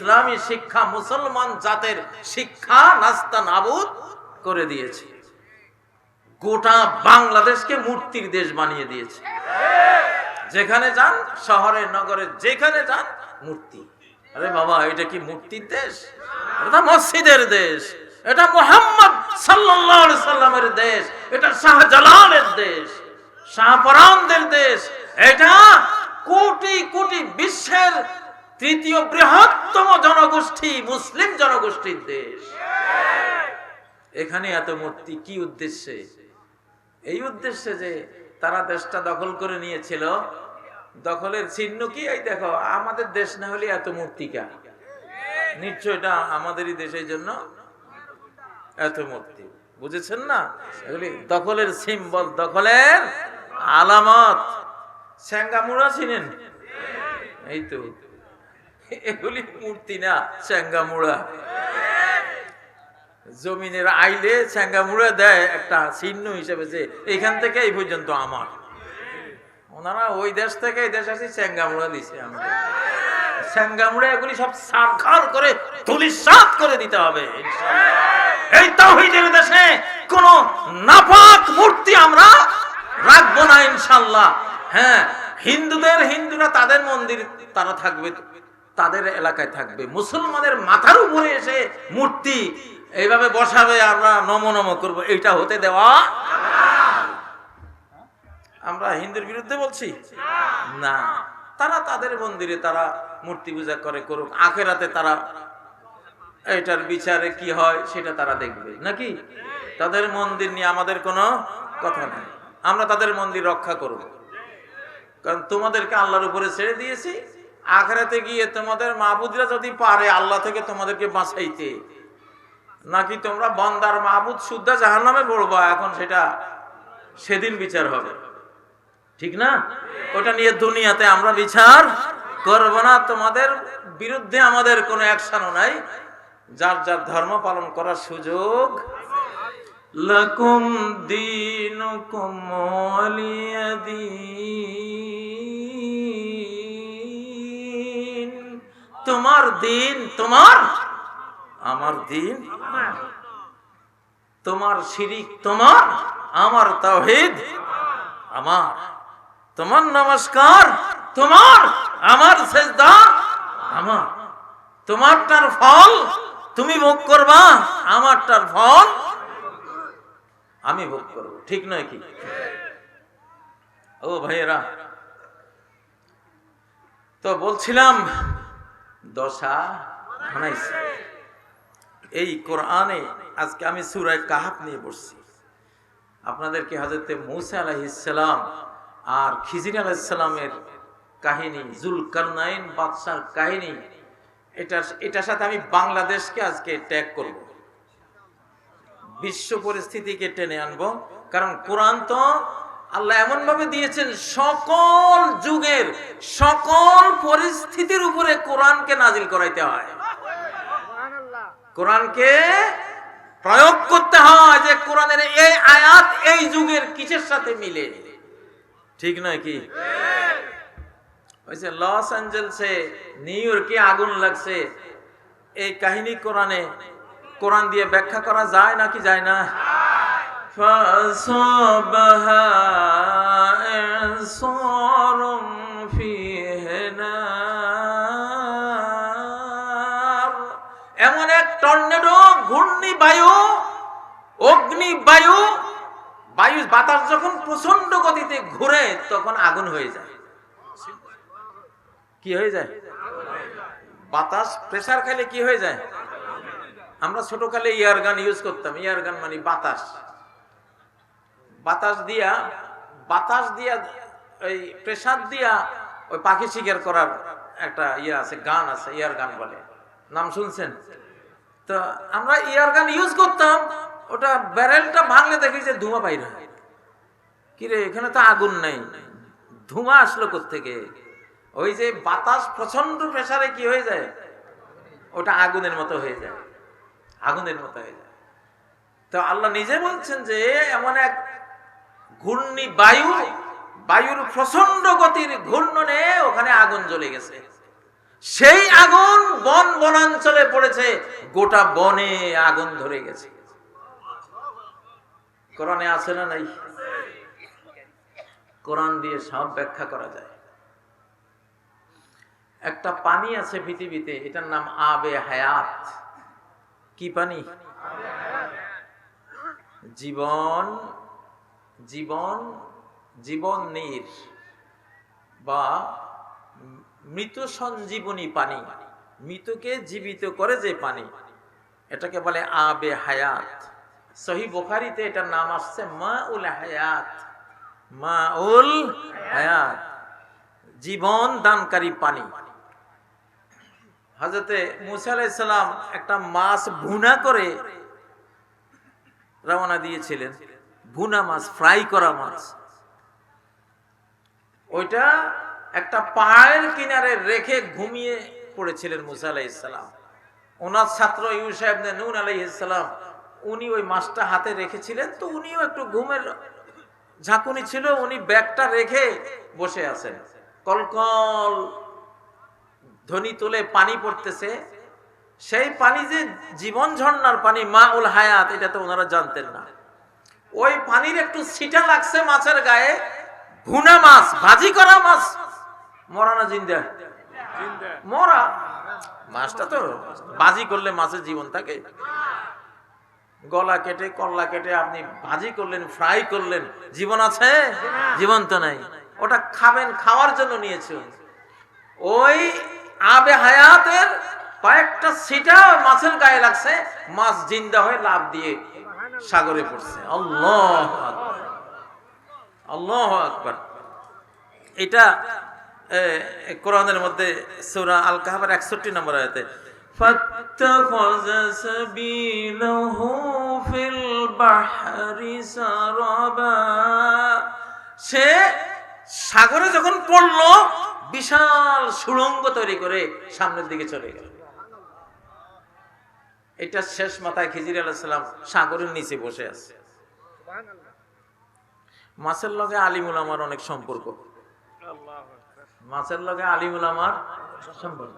ইসলামী শিক্ষা মুসলমান জাতের শিক্ষা নাস্তা নাবুদ করে দিয়েছে। গোটা বাংলাদেশকে মূর্তির দেশ বানিয়ে দিয়েছে। যেখানে যান, শহরে নগরে যেখানে যান, মূর্তি। আরে বাবা, এটা কি মূর্তির দেশ? এটা মসজিদের দেশ, এটা মুহাম্মদ সাল্লাল্লাহু আলাইহি সাল্লামের দেশ, এটা শাহজালালের দেশ, শাহপরানদের দেশ, এটা কোটি কোটি বিশ্বের তৃতীয় বৃহত্তম জনগোষ্ঠী মুসলিম জনগোষ্ঠীর দেশ। এখানে এত মূর্তি কি উদ্দেশ্যে? এই উদ্দেশ্যে যে তারা দেশটা দখল করে নিয়েছিল। দখলের চিহ্ন কি? এই দেখো, আমাদের দেশ না হলে এত মূর্তি কেন? নিশ্চয় এটা আমাদেরই দেশের জন্য এত মূর্তি। বুঝেছেন না? এগুলি দখলের সিম্বল, দখলের আলামত। স্যাঙ্গামুড়া চিনেন? এই তো, এগুলি মূর্তি না, স্যাঙ্গামুড়া। জমিনের আইলে স্যাঙ্গামুড়া দেয় একটা চিহ্ন হিসেবে, যে এখান থেকে এই পর্যন্ত আমার। ওনারা ওই দেশ থেকে এই দেশ আসি স্যাঙ্গামুড়া দিছে। আমরা স্যাঙ্গামুড়া এগুলি সব সারখার করে ধুলিসাৎ করে দিতে হবে। এই তাওহীদের দেশে কোন নাপাক মূর্তি আমরা রাখবো না ইনশাআল্লাহ। হ্যাঁ, হিন্দুরা তাদের মন্দির তারা থাকবে, তাদের এলাকায় থাকবে। মুসলমানের মাথার উপরে এসে মূর্তি এইভাবে বসাবে, আমরা নম নম করবো, এইটা হতে দেওয়া। আমরা হিন্দুর বিরুদ্ধে বলছি না। তারা তাদের মন্দিরে তারা মূর্তি পূজা করে, করুক। আখেরাতে তারা এটার বিচারে কি হয় সেটা তারা দেখবে নাকি? তাদের মন্দির নিয়ে আমাদের কোনো কথা নেই। আমরা তাদের মন্দির রক্ষা করব, কারণ তোমাদেরকে আল্লাহর উপরে ছেড়ে দিয়েছি। আখেরাতে গিয়ে তোমাদের মাহবুদরা যদি পারে আল্লাহ থেকে তোমাদেরকে বাঁচাইতে, নাকি তোমরা বান্দার মাহবুদ সুদ্ধা জাহান্নামে পড়বা, এখন সেটা সেদিন বিচার হবে, ঠিক না? ওটা নিয়ে দুনিয়াতে আমরা বিচার করব না। তোমাদের বিরুদ্ধে আমাদের কোনো অ্যাকশনও নাই। যার যার ধর্ম পালন করার সুযোগ। লাকুম দীনুকুম ওয়ালিয়া দীন। তোমার দিন তোমার, আমার দিন তোমার, শিরিক তোমার, আমার তাওহীদ আমার। তোমার নমস্কার তোমার, আমার সেজদা আমার। তোমারটার ফল তুমি ভোগ করবা, আমারটার ফল আমি ভোগ করব, ঠিক নয় কি? ও ভাইয়েরা, তো বলছিলাম দশা বানাইছে এই কোরআনে। আজকে আমি সূরা কাহাফ নিয়ে বসছি। আপনাদেরকে হযরতে মূসা আলাইহিস সালাম আর খিজির আলাইহিস সালামের কাহিনী, জুলকারনাইন বাদশার কাহিনী, এটার সাথে আমি বাংলাদেশকে আজকে ট্যাগ করব, বিশ্ব পরিস্থিতিকে টেনে আনবো। কারণ কোরআন তো আল্লাহ এমন ভাবে দিয়েছেন, সকল যুগের সকল পরিস্থিতির উপরে কোরআনকে নাজিল করাইতে হয়। কোরআনকে প্রয়োগ করতে হয় যে কোরআনের এই আয়াত এই যুগের কিসের সাথে মিলে, ঠিক নয় কি? ওইসে লস অ্যাঞ্জেলসে, নিউ ইয়র্কে আগুন লাগছে, এই কাহিনী কোরআন দিয়ে ব্যাখ্যা করা যায় নাকি যায় না? ফাসাবাহা ইনসারুম ফিহিনা, এমন এক টর্নেডো, ঘূর্ণি বায়ু, অগ্নি বায়ু, বাতাস যখন প্রচন্ড গতিতে ঘুরে তখন আগুন হয়ে যায়। কি হয়ে যায়? বাতাস প্রেসার খেলে কি হয়ে যায়? আমরা ছোটকালে ইয়ার গান ইউজ করতাম। ইয়ার গান মানে বাতাস দিয়া ওই প্রেসার দিয়া ওই পাখি শিকার করার একটা ইয়ে আছে, গান আছে, ইয়ার গান বলে, নাম শুনছেন? তো আমরা ইয়ার গান ইউজ করতাম। ওটা ব্যারেলটা ভাঙলে দেখি যে ধোঁয়া বাইরে হয়। কিরে, এখানে তো আগুন নাই, ধোঁয়া আসলো কোত্থেকে? ওই যে বাতাস প্রচন্ড প্রেসারে কি হয়ে যায়, ওটা আগুনের মতো হয়ে যায়, আগুনের মতো হয়ে যায়। তো আল্লাহ নিজে বলছেন যে এমন এক ঘূর্ণি বায়ুর প্রচন্ড গতির ঘূর্ণনে ওখানে আগুন জ্বলে গেছে। সেই আগুন বন বনাঞ্চলে পড়েছে, গোটা বনে আগুন ধরে গেছে। কোরআনে আছে না নাই? কোরআন দিয়ে সব ব্যাখ্যা করা যায়। একটা পানি আছে পৃথিবীতে, এটার নাম আবে হায়াত। কি পানি? জীবন জীবন জীবন নীর বা মৃত সঞ্জীবনী পানি, মৃতকে জীবিত করে যে পানি, এটাকে বলে আবে হায়াত। সহিহ বুখারীতে এটার নাম আসছে মাউল হায়াত। মাউল হায়াত, জীবন দানকারী পানি। হযরতে মূসা আলাইহিস সালাম একটা মাছ ভুনা করে রওনা দিয়েছিলেন, ভুনা মাছ, ফ্রাই করা মাছ। ওইটা একটা পাহাড়ের কিনারে রেখে ঘুমিয়ে পড়েছিলেন মূসা আলাইহিস সালাম। ওনার ছাত্র ইউশা ইবনে নূন আলাইহিস সালাম, উনি ওই মাছটা হাতে রেখেছিলেন, তো উনিও একটু ঘুমের ঝাঁকুনি ছিল, উনি ব্যাগটা রেখে বসে আছেন। কলকল ধ্বনি তুলে পানি পড়তেছে, সেই পানি যে জীবন ঝর্ণার পানি, মাউল হায়াত, এটা তো ওনারা জানতেন না। ওই পানির একটু ছিটা লাগছে মাছের গায়ে, ভুনা মাছ, ভাজি করা মাছ। মরা না জিন্দা? মরা। মাছটা তো ভাজি করলে মাছের জীবন থাকে, গলা কেটে কল্লা কেটে আপনি ভাজি করলেন, ফ্রাই করলেন, জীবন আছে? জীবন তো নাই। ওটা খাবেন, খাওয়ার জন্য নিয়েছে। ওই আবে হায়াতের কয়েকটা ছিটা মাছের গায়ে লাগছে, মাছ জিন্দা হয়ে লাফ দিয়ে সাগরে পড়ছে। আল্লাহু আকবার, আল্লাহু আকবার। এটা কোরআনের মধ্যে সূরা আল কাহফের 61 নম্বর আয়াতে, ফাত্তাখাযা সাবিলাহু ফিল বাহরি সারাবা, সে সাগরে যখন পড়লো বিশাল সুড়ঙ্গ তৈরি করে সামনের দিকে চলে গেল। এটা শেষ মাথায় খিজির আলাইহিস সালাম সাগরের নিচে বসে আছে। মাছের লগে আলিম উলামার অনেক সম্পর্ক। মাছের লগে আলিম উলামার সম্পর্ক।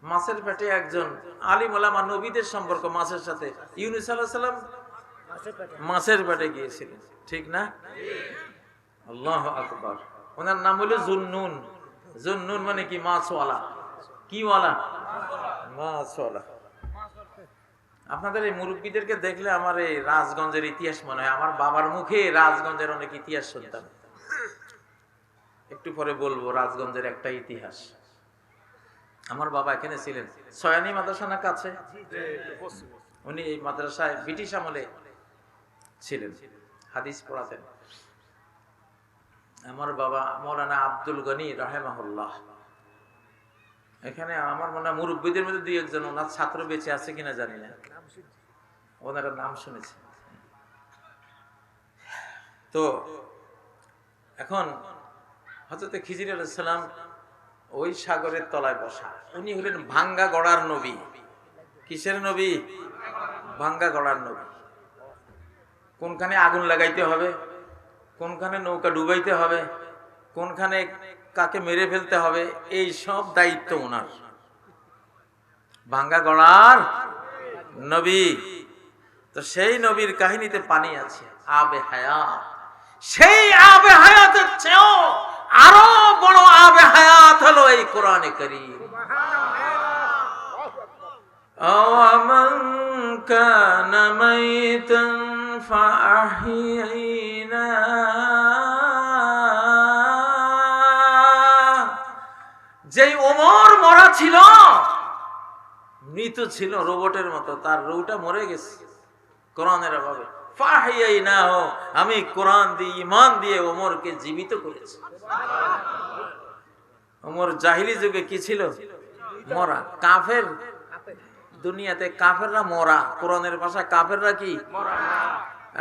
মাছের পেটে একজন আলিম উলামা, নবীদের সম্পর্ক মাছের সাথে। ইউনূস আলাইহিস সালাম মাছের পেটে গিয়েছিলেন, ঠিক না? আল্লাহু আকবার। ওনার নাম হলো জুন্নুন। জুন্নুন মানে কি? মাছওয়ালা। কি ওয়ালা? মাছওয়ালা। আপনাদের এই মুরব্বীদেরকে দেখলে আমার এই রাজগঞ্জের ইতিহাস মনে হয়। আমার বাবার মুখে রাজগঞ্জের অনেক ইতিহাস শুনতাম। একটু পরে বলবো রাজগঞ্জের একটা ইতিহাস। আমার বাবা এখানে ছিলেন, সয়ানি মাদ্রাসা না কাছে, উনি এই মাদ্রাসায় ব্রিটিশ আমলে ছিলেন, হাদিস পড়াতেন। আমার বাবা মৌলানা আব্দুল গনি রাহিমাহুল্লাহ, এখানে আমার মনে হয় মুরব্বীদের মধ্যে দুই একজন ওনার ছাত্র বেঁচে আছে কিনা জানি না, ওনারা নাম শুনেছে। তো এখন হযরত খিজির আলাইহিস সালাম ওই সাগরের তলায় বসা। উনি হলেন ভাঙ্গা গড়ার নবী। কিসের নবী? ভাঙ্গা গড়ার নবী। কোনখানে আগুন লাগাইতে হবে, কোনখানে নৌকা ডুবাইতে হবে, কোনখানে কাকে মেরে ফেলতে হবে, এই সব দায়িত্ব ওনার। ভাঙ্গা গড়ার নবী। তো সেই নবীর কাহিনীতে পানি আছে, আবে হায়াত। সেই আবে হায়াতের চেয়েও আরো বড় আবে হায়াত হলো এই কোরআনে কারীম। আওয়ামান কানা মাইতান ফাআহইনা, যেই ওমর মরা ছিল, মৃত ছিল, রোবটের মতো, তার রূহটা মরে গেছে কোরআনের অভাবে। ফাহিয়াইনাহু, আমি কোরআন দিয়ে ঈমান দিয়ে ওমরকে জীবিত করেছি। ওমর জাহিলি যুগে কি ছিল? মরা। কাফের দুনিয়াতে কাফেররা মরা, কোরআনের ভাষায় কাফেররা কি? মরা।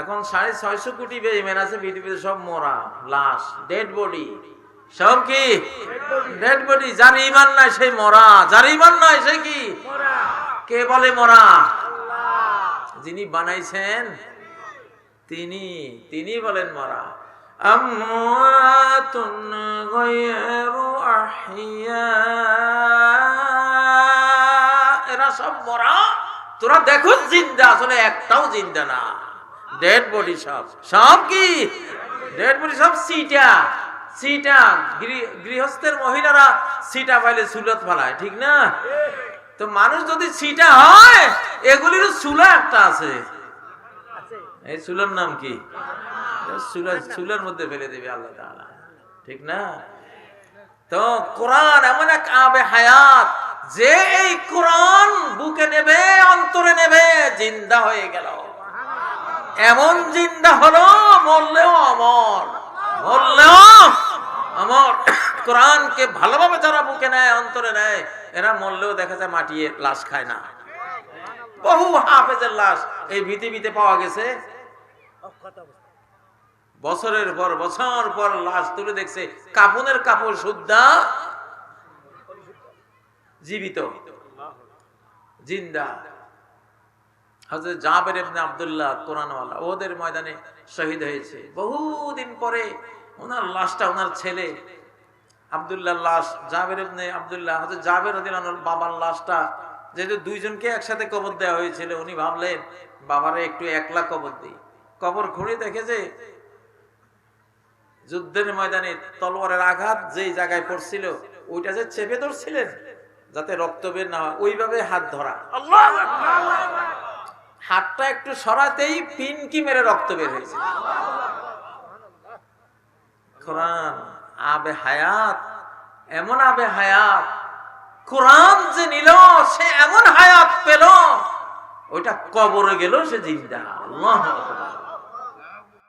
এখন 650 কোটি বেঈমান আছে পৃথিবীতে, সব মরা, লাশ, ডেড বডি, সব কি? Dead body. যার ঈমান নাই সেই মরা, যার ঈমান নাই সে কি? মরা। কে বলে মরা? আল্লাহ। যিনি বানাইছেন তিনি বলেন মরা। আমওয়াতুন গায়রু আহইয়া, এরা সব মরা, তোরা দেখো জিন্দা, আসলে একটাও জিন্দা না, ডেড বডি। সব কি ডেড বডি, সব সিটা। গৃহস্থের মহিলারা সিটা পাইলে সুলত ফালায়, ঠিক না? তো মানুষ যদি সিটা হয়, এগুলির চুলা একটা আছে, এই চুলার নাম কি? চুলার মধ্যে ফেলে দেবে আল্লাহ তাআলা, ঠিক না? তো কোরআন এমন এক আবে হায়াত, যে এই কোরআন বুকে নেবে, অন্তরে নেবে, জিন্দা হয়ে গেল। এমন জিন্দা হলো, মরলেও অমর, মরলেও অমর। কোরআনকে ভালোভাবে যারা বুকে নেয়, অন্তরে নেয়, এরা মরলেও দেখা যায় মাটিয়ে লাশ খায় না। বহু হাফেজের লাশ এই পৃথিবীতে পাওয়া গেছে, বছরের পর বছর পর লাশ তুলে দেখছে, কাফনের কাপড় সুদ্ধা জীবিত, জিন্দা। হযরত জাবের ইবনে আব্দুল্লাহ কোরআনওয়ালা ওদের ময়দানে শহীদ হয়েছে। বহুদিন পরে ওনার লাশটা, ওনার ছেলে আব্দুল্লাহর লাশ, জাবের ইবনে আব্দুল্লাহ, হযরত জাবের রাদিয়াল্লাহু আনহুর বাবার লাশটা, যেহেতু দুইজনকে একসাথে কবর দেওয়া হয়েছিল, উনি ভাবলেন বাবারে একটু একলা কবর দিই। কবর খুঁড়ে দেখেছে যুদ্ধের ময়দানে তলোয়ারের আঘাত যেই জায়গায় পড়ছিল, ওইটা যে চেপে ধরছিলেন যাতে রক্ত বের না হয়, ওইভাবে হাত ধরা। আল্লাহু আকবার। হাতটা একটু সরাতেই পিনকি মেরে রক্ত বের হয়েছে। কোরআন আবে হায়াত, এমন আবে হায়াত, কোরআন যে নিল সে এমন হায়াত পেল, ওইটা কবরে গেল সে জিন্দা। আল্লাহু আকবার।